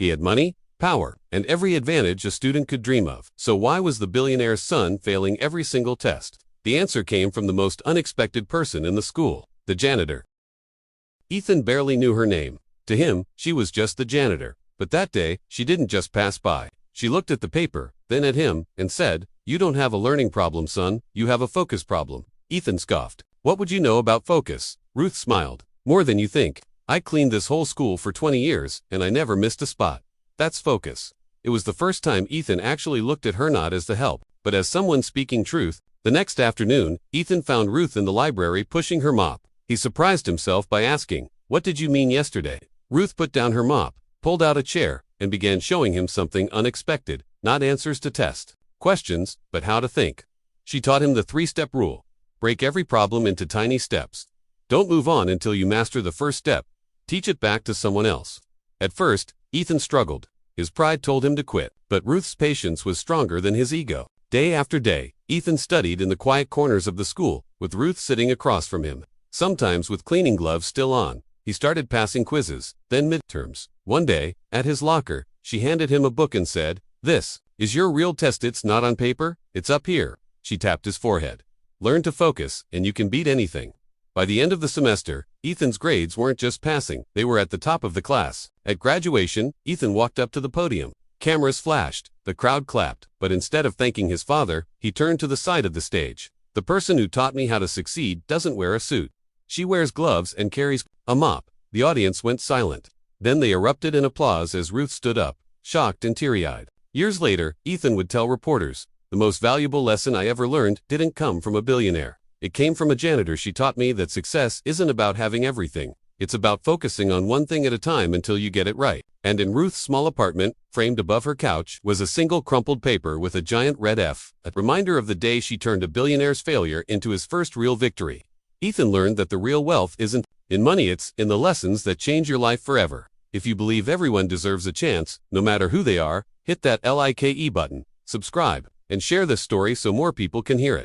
He had money, power, and every advantage a student could dream of. So why was the billionaire's son failing every single test? The answer came from the most unexpected person in the school, the janitor. Ethan barely knew her name. To him, she was just the janitor. But that day, she didn't just pass by. She looked at the paper, then at him, and said, "You don't have a learning problem, son, you have a focus problem." Ethan scoffed. "What would you know about focus?" Ruth smiled. "More than you think. I cleaned this whole school for 20 years, and I never missed a spot. That's focus." It was the first time Ethan actually looked at her not as the help, but as someone speaking truth. The next afternoon, Ethan found Ruth in the library pushing her mop. He surprised himself by asking, "What did you mean yesterday?" Ruth put down her mop, pulled out a chair, and began showing him something unexpected, not answers to test questions, but how to think. She taught him the 3-step rule. Break every problem into tiny steps. Don't move on until you master the first step. Teach it back to someone else. At first, Ethan struggled. His pride told him to quit, but Ruth's patience was stronger than his ego. Day after day, Ethan studied in the quiet corners of the school, with Ruth sitting across from him. Sometimes with cleaning gloves still on, he started passing quizzes, then midterms. One day, at his locker, she handed him a book and said, "This is your real test. It's not on paper, it's up here." She tapped his forehead. "Learn to focus, and you can beat anything." By the end of the semester, Ethan's grades weren't just passing, they were at the top of the class. At graduation, Ethan walked up to the podium. Cameras flashed, the crowd clapped, but instead of thanking his father, he turned to the side of the stage. "The person who taught me how to succeed doesn't wear a suit. She wears gloves and carries a mop." The audience went silent. Then they erupted in applause as Ruth stood up, shocked and teary-eyed. Years later, Ethan would tell reporters, "The most valuable lesson I ever learned didn't come from a billionaire. It came from a janitor. She taught me that success isn't about having everything. It's about focusing on one thing at a time until you get it right." And in Ruth's small apartment, framed above her couch, was a single crumpled paper with a giant red F, a reminder of the day she turned a billionaire's failure into his first real victory. Ethan learned that the real wealth isn't in money, it's in the lessons that change your life forever. If you believe everyone deserves a chance, no matter who they are, hit that like button, subscribe, and share this story so more people can hear it.